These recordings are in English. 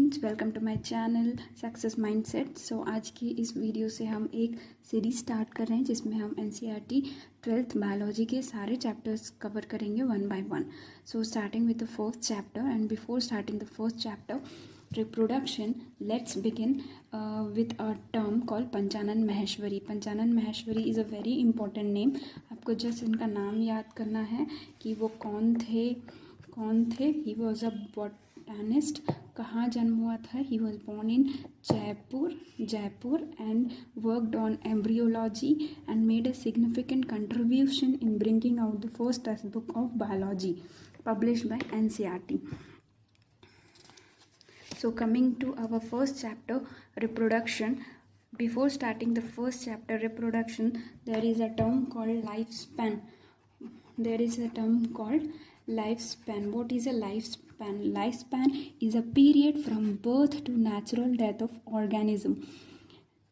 Students, welcome to my channel success mindset. So आज की इस वीडियो से हम एक सीरीज स्टार्ट कर रहे हैं जिसमें हम एनसीईआरटी 12th बायोलॉजी के सारे चैप्टर्स कवर करेंगे one by one. So starting with the first chapter, and before starting the first chapter reproduction, let's begin with a term called Panchanan Maheshwari. Panchanan Maheshwari is a very important name. आपको just इनका नाम याद करना है कि वो कौन थे। He was a botanist. कहाँ जन्म हुआ था? He was born in Jaipur and worked on embryology and made a significant contribution in bringing out the first text book of biology published by NCERT. So coming to our first chapter, reproduction. Before starting the first chapter, reproduction, there is a term called lifespan. What is a lifespan? Lifespan is a period from birth to natural death of organism.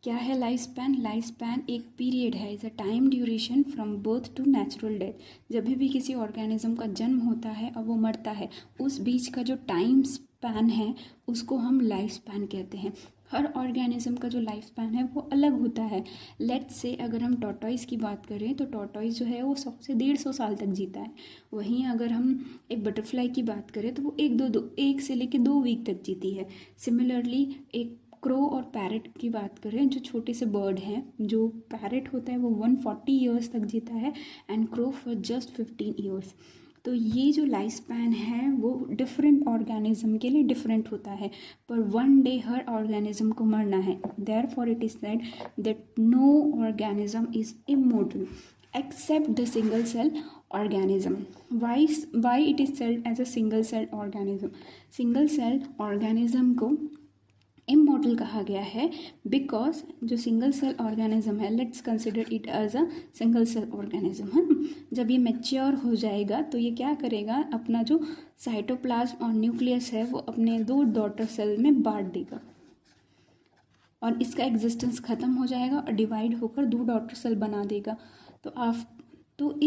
क्या है life span? Life span एक period है, is a time duration from birth to natural death. जब भी किसी organism का जन्म होता है और वो मरता है, उस बीच का जो टाइम स्पैन है उसको हम लाइफ स्पैन कहते हैं। हर ऑर्गेनिज्म का जो लाइफ स्पैन है वो अलग होता है। लेट्स से अगर हम टॉर्टॉइस की बात करें तो टॉर्टॉइस जो है वो 100 से 150 साल तक जीता है। वहीं अगर हम एक बटरफ्लाई की बात करें तो वो एक से लेकर 2 वीक तक जीती है। सिमिलरली एक क्रो और पैरेट की बात करें, जो छोटे से बर्ड हैं, जो पैरेट होता है वो 140 ईयर्स तक जीता है and crow for just 15 years. तो ये जो लाइफ स्पैन है वो डिफरेंट ऑर्गेनिज्म के लिए डिफरेंट होता है, पर वन डे हर ऑर्गेनिज्म को मरना है। Therefore it is said that no organism is immortal except the single cell organism. Why it is said as a single cell organism? Single cell organism को immortal कहा गया है बिकॉज जो single cell organism है, let's consider it as a single cell organism है। जब ये mature हो जाएगा तो ये क्या करेगा, अपना जो साइटोप्लाज्म और न्यूक्लियस है वो अपने 2 डॉटर सेल में बांट देगा और इसका एग्जिस्टेंस ख़त्म हो जाएगा और डिवाइड होकर 2 डॉटर सेल बना देगा। तो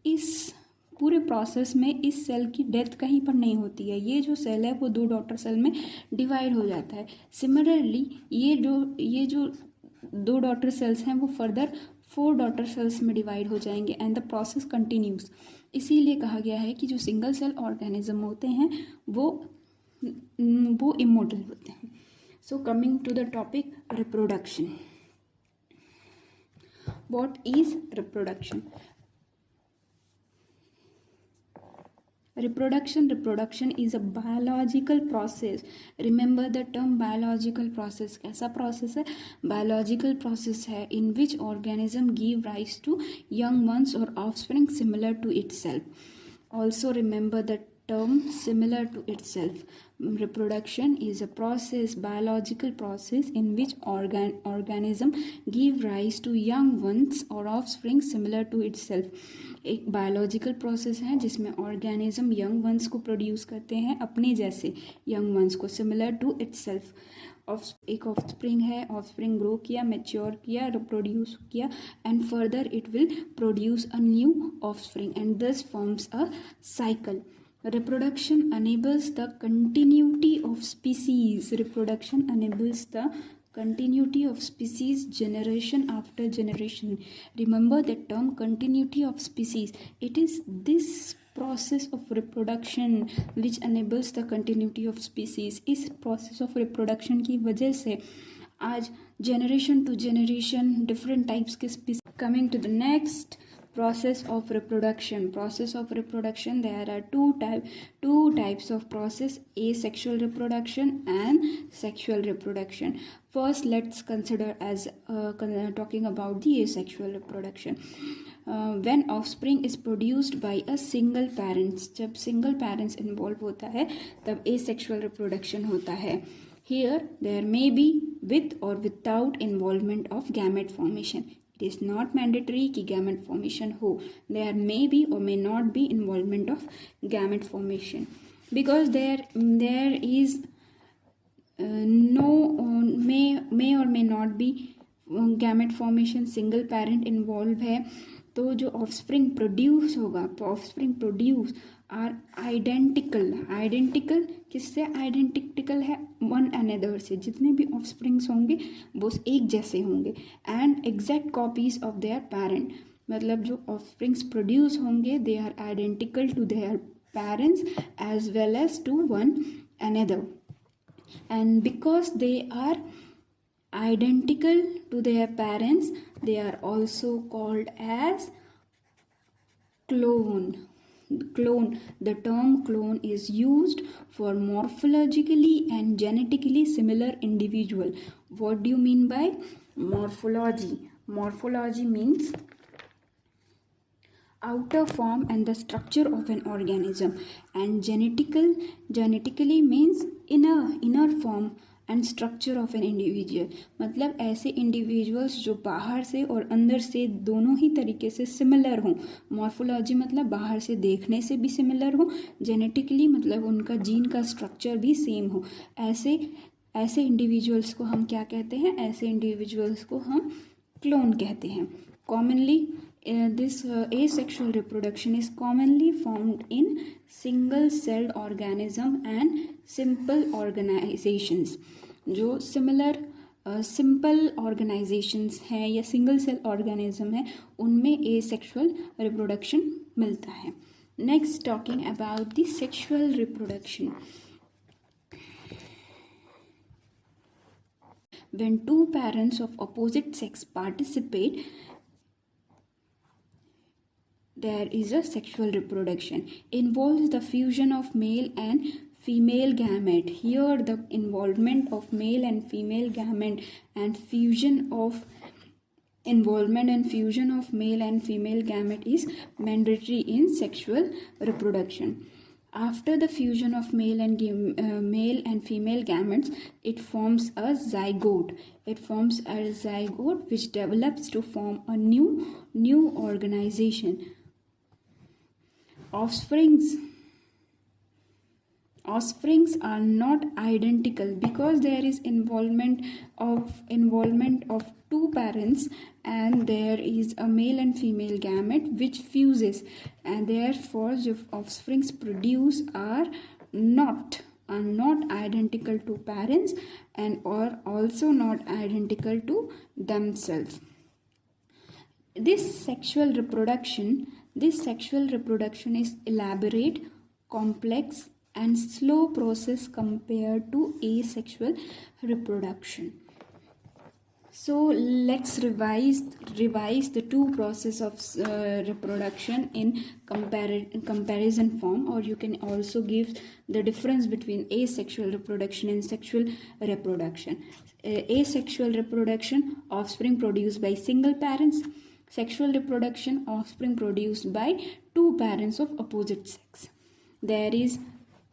इस पूरे प्रोसेस में इस सेल की डेथ कहीं पर नहीं होती है। ये जो सेल है वो 2 डॉटर सेल में डिवाइड हो जाता है। सिमिलरली ये जो 2 डॉटर सेल्स हैं वो फर्दर 4 डॉटर सेल्स में डिवाइड हो जाएंगे एंड द प्रोसेस कंटिन्यूज। इसीलिए कहा गया है कि जो सिंगल सेल ऑर्गेनिज्म होते हैं वो इमॉर्टल होते हैं। So coming to the topic reproduction. What is reproduction? Reproduction is a biological process. Remember the term biological process. कैसा process है? Biological process है in which organism give rise to young ones or offspring similar to itself. Also remember the term similar to itself. Reproduction is a biological process in which organism give rise to young ones or offspring similar to itself. एक biological process है जिसमें organism young ones को produce करते हैं अपने जैसे young ones को, similar to itself. एक ऑफस्प्रिंग है, ऑफस्प्रिंग ग्रो किया, मैच्योर किया, रिप्रोड्यूस किया and further it will produce a new offspring and this forms a cycle. Reproduction enables the continuity of species. Reproduction enables the continuity of species generation after generation. Remember the term continuity of species. It is this process of reproduction which enables the continuity of species. इस process of reproduction की वजह से आज generation to generation different types के species. Coming to the next process of reproduction, there are two types of process: asexual reproduction and sexual reproduction. First, let's consider as talking about the asexual reproduction. When offspring is produced by a single parents, जब single parents involve होता है तब asexual reproduction होता है. Here there may be with or without involvement of gamete formation. It is not mandatory कि gamete formation हो. There may be or may not be involvement of gamete formation because there is no may or may not be gamete formation. Single parent involved है तो जो offspring produce होगा, offspring produce are identical किससे identical है? One another से, जितने भी offsprings होंगे वो एक जैसे होंगे। And exact copies of their parent, मतलब जो ऑफस्प्रिंग्स प्रोड्यूस होंगे they are identical to their parents as well as to one another. And because they are identical to their parents, they are also called as clone. The term clone is used for morphologically and genetically similar individual. What do you mean by morphology? Morphology means outer form and the structure of an organism, and genetically means inner form and structure of an individual, मतलब ऐसे individuals जो बाहर से और अंदर से दोनों ही तरीके से सिमिलर हों। मॉर्फोलॉजी मतलब बाहर से देखने से भी सिमिलर हो, जेनेटिकली मतलब उनका जीन का स्ट्रक्चर भी सेम हो। ऐसे इंडिविजुअल्स को हम क्या कहते हैं? ऐसे इंडिविजुअल्स को हम क्लोन कहते हैं। Commonly this asexual reproduction is commonly found in single-celled organism and simple organizations. जो सिंपल ऑर्गेनाइजेशंस हैं या सिंगल सेल ऑर्गेनिज्म है उनमें एसेक्सुअल रिप्रोडक्शन मिलता है। Next talking about the sexual reproduction. When two parents of opposite sex participate, there is a sexual reproduction. Involves the fusion of male and female gamete. Here the involvement of male and female gamete and fusion of male and female gamete is mandatory in sexual reproduction. After the fusion of male and female gametes, it forms a zygote. Which develops to form a new organization. Offsprings are not identical because there is involvement of two parents, and there is a male and female gamete which fuses, and therefore the offsprings produced are not identical to parents and are also not identical to themselves. This sexual reproduction is elaborate, complex and slow process compared to asexual reproduction. So let's revise the two process of reproduction in comparison form, or you can also give the difference between asexual reproduction and sexual reproduction. Asexual reproduction, offspring produced by single parents. Sexual reproduction, offspring produced by two parents of opposite sex. There is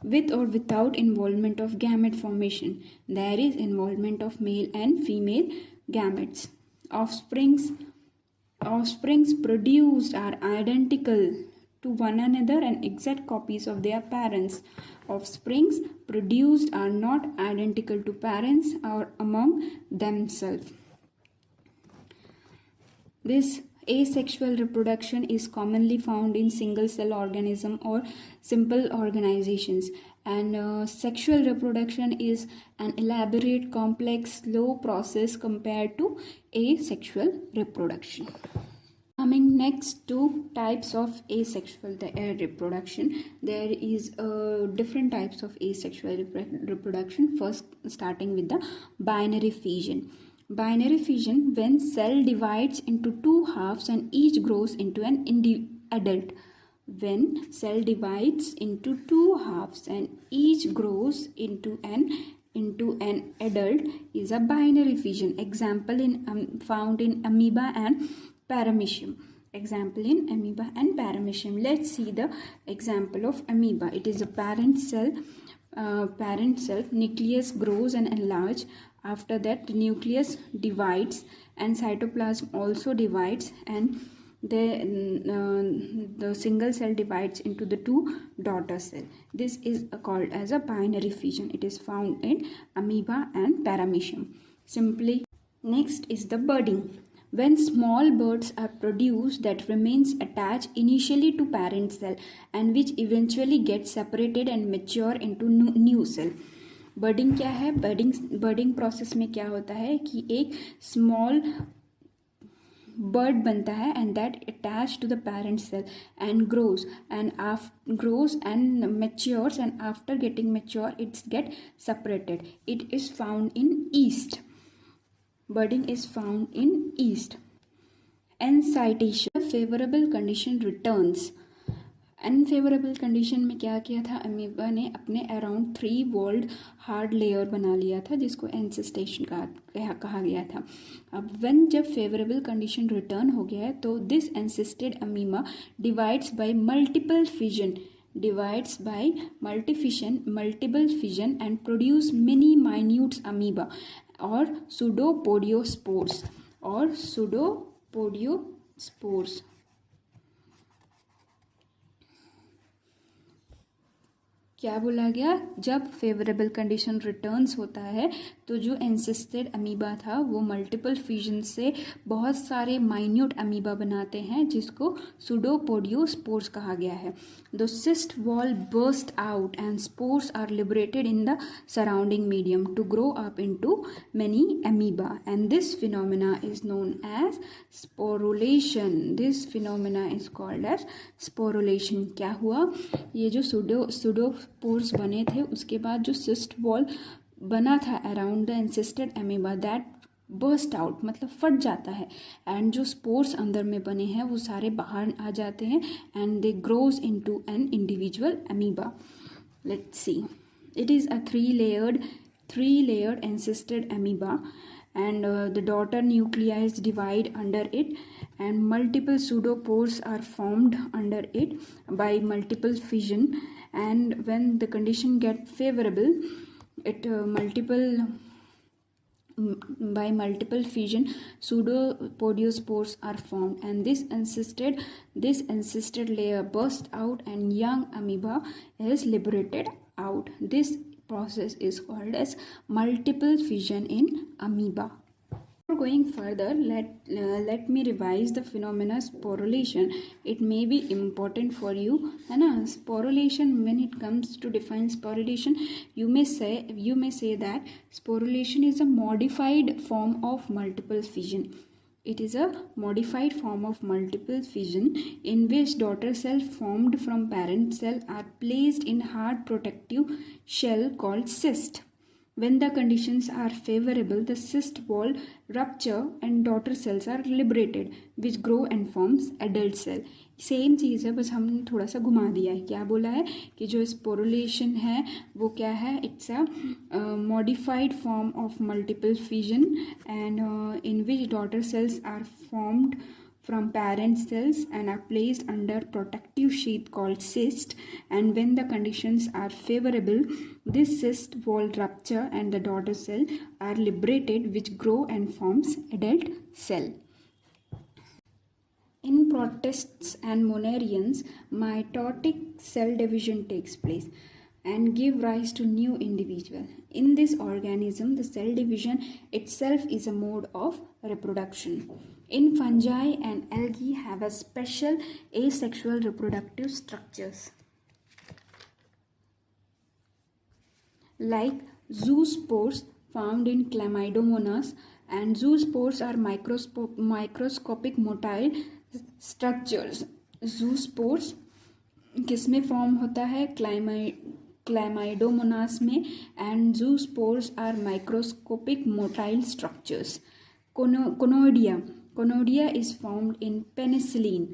with or without involvement of gamete formation. There is involvement of male and female gametes. Offsprings produced are identical to one another and exact copies of their parents. Offsprings produced are not identical to parents or among themselves. This asexual reproduction is commonly found in single cell organism or simple organizations, and sexual reproduction is an elaborate, complex, slow process compared to asexual reproduction. Coming next to types of asexual reproduction, there is different types of asexual reproduction. First, starting with the binary fission. Binary fission, when cell divides into two halves and each grows into an adult. When cell divides into two halves and each grows into an adult is a binary fission. Example found in amoeba and paramecium. Let's see the example of amoeba. It is a parent cell. Nucleus grows and enlarges. After that, the nucleus divides and cytoplasm also divides, and the single cell divides into the two daughter cells. This is called as a binary fission. It is found in amoeba and paramecium. Next is the budding. when small birds are produced that remains attached initially to parent cell and which eventually get separated and mature into new cell. बर्डिंग क्या है? बर्डिंग process में क्या होता है कि एक small bird बनता है and that attached to the parent cell and grows and matures, and after getting mature it get separated. It is found in east. Birding is found in east. And citation, favorable condition returns. Unfavourable condition में क्या किया था? Amoeba ने अपने around 3 walled hard layer बना लिया था जिसको एंसेस्टेशन कहा गया था. अब जब फेवरेबल कंडीशन रिटर्न हो गया है तो this encysted amoeba divides by multiple fission and produce many minute amoeba or pseudopodiospores. क्या बोला गया? जब फेवरेबल कंडीशन रिटर्न्स होता है तो जो एंसेस्टेड अमीबा था वो मल्टीपल फ्यूजन से बहुत सारे माइन्यूट अमीबा बनाते हैं जिसको सूडोपोडियोस्पोर्स कहा गया है. The cyst wall burst out and spores are liberated in the surrounding medium to grow up into many amoeba and this phenomena is known as sporulation. This phenomena is called as sporulation. क्या हुआ? ये जो सूडोपोर्स बने थे उसके बाद जो cyst wall बना था around the encysted amoeba that burst out, मतलब फट जाता है, एंड जो स्पोर्स अंदर में बने हैं वो सारे बाहर आ जाते हैं and they grows into an individual amoeba. Let's see. It is a three layered encysted amoeba and the daughter nuclei is divide under it and multiple pseudopores are formed under it by multiple fission, and when the condition get favorable it by multiple fission pseudopodiospores are formed and this encysted layer bursts out and young amoeba is liberated out. This process is called as multiple fission in amoeba. Before going further, let me revise the phenomena sporulation. It may be important for you, है ना? Sporulation, when it comes to define sporulation, you may say that sporulation is a modified form of multiple fission. It is a modified form of multiple fission in which daughter cell formed from parent cell are placed in hard protective shell called cyst. When the conditions are favorable, the cyst wall rupture and daughter cells are liberated, which grow and forms adult cell. Same चीज़ है, बस हमने थोड़ा सा घुमा दिया है. क्या बोला है कि जो स्पोरुलेशन है वो क्या है? It's a modified form of multiple fission and in which daughter cells are formed from parent cells and are placed under protective sheath called cyst, and when the conditions are favorable this cyst wall rupture and the daughter cell are liberated, which grow and forms adult cell. In protists and monarians, mitotic cell division takes place and give rise to new individual. In this organism, the cell division itself is a mode of reproduction. In fungi and algae have a special asexual reproductive structures. Like zoospores found in Chlamydomonas, and zoospores are microscopic motile structures. Zoospores किसमें form होता है? Chlamydomonas में, and zoospores are microscopic motile structures. Conoidea is formed in penicillin.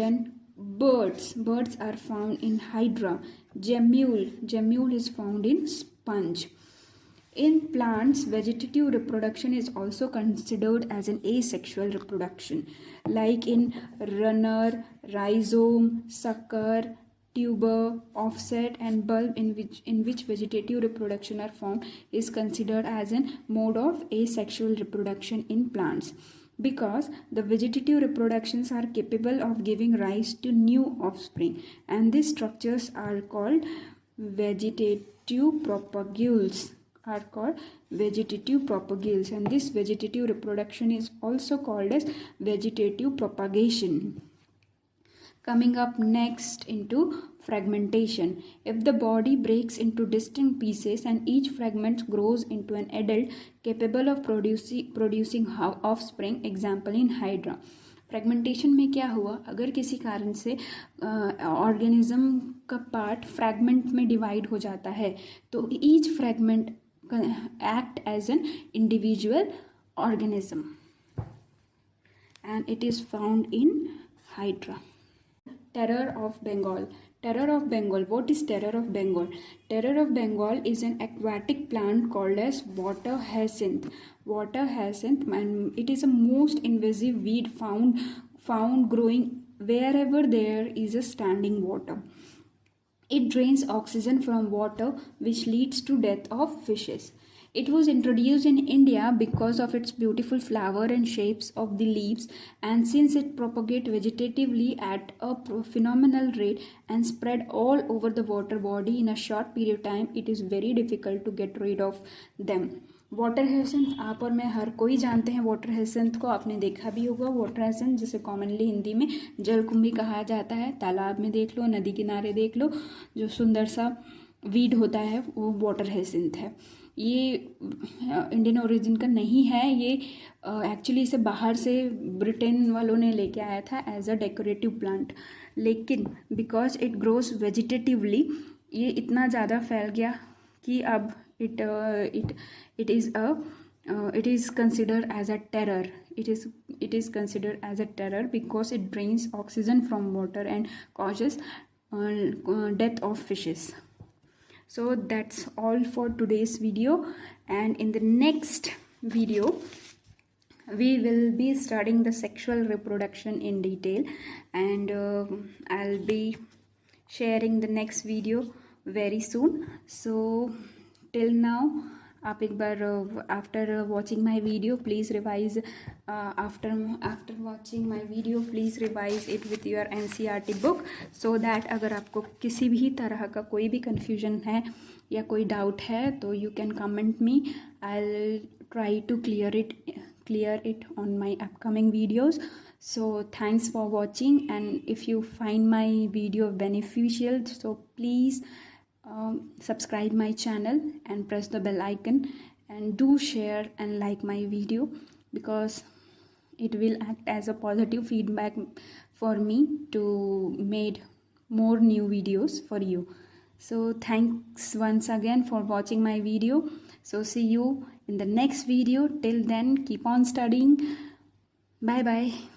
Then birds are found in hydra. Gemule is found in sponge. In plants, vegetative reproduction is also considered as an asexual reproduction, like in runner, rhizome, sucker, tuber, offset, and bulb, in which vegetative reproduction are formed, is considered as a mode of asexual reproduction in plants, because the vegetative reproductions are capable of giving rise to new offspring, and these structures are called vegetative propagules. are called vegetative propagales, and this vegetative reproduction is also called as vegetative propagation. Coming up next into fragmentation. If the body breaks into distinct pieces and each fragment grows into an adult capable of producing offspring, example in Hydra. Fragmentation में क्या हुआ, अगर किसी कारण से organism का part fragment में divide हो जाता है तो each fragment act as an individual organism, and it is found in Hydra. Terror of Bengal. Terror of Bengal. What is Terror of Bengal? Terror of Bengal is an aquatic plant called as water hyacinth. Water hyacinth, and it is a most invasive weed found growing wherever there is a standing water. It drains oxygen from water, which leads to death of fishes. It was introduced in India because of its beautiful flower and shapes of the leaves, and since it propagates vegetatively at a phenomenal rate and spread all over the water body in a short period of time, it is very difficult to get rid of them. Water hyacinth आप और मैं हर कोई जानते हैं, water हेसेंथ को आपने देखा भी होगा. वाटर हेसेंथ जिसे कॉमनली हिंदी में जलकुंभी कहा जाता है, तालाब में देख लो, नदी किनारे देख लो, जो सुंदर सा वीड होता है वो वाटर हेसेंथ है. ये इंडियन ओरिजिन का नहीं है, ये एक्चुअली इसे बाहर से ब्रिटेन वालों ने लेके आया था एज अ डेकोरेटिव प्लांट, लेकिन बिकॉज इट ग्रोज वेजिटेटिवली ये इतना ज़्यादा फैल गया कि अब it is considered as a terror. It is considered as a terror because it drains oxygen from water and causes death of fishes. So that's all for today's video, and in the next video we will be studying the sexual reproduction in detail, and I'll be sharing the next video very soon. So till now, आप एक बार after watching my video please revise after watching my video please revise it with your NCERT book, so that अगर आपको किसी भी तरह का कोई भी कन्फ्यूजन है या कोई डाउट है तो you can comment me. I will try to clear it on my upcoming videos. So thanks for watching, and if you find my video beneficial, so please subscribe my channel and press the bell icon, and do share and like my video, because it will act as a positive feedback for me to make more new videos for you. So thanks once again for watching my video. So see you in the next video. Till then, keep on studying. Bye bye.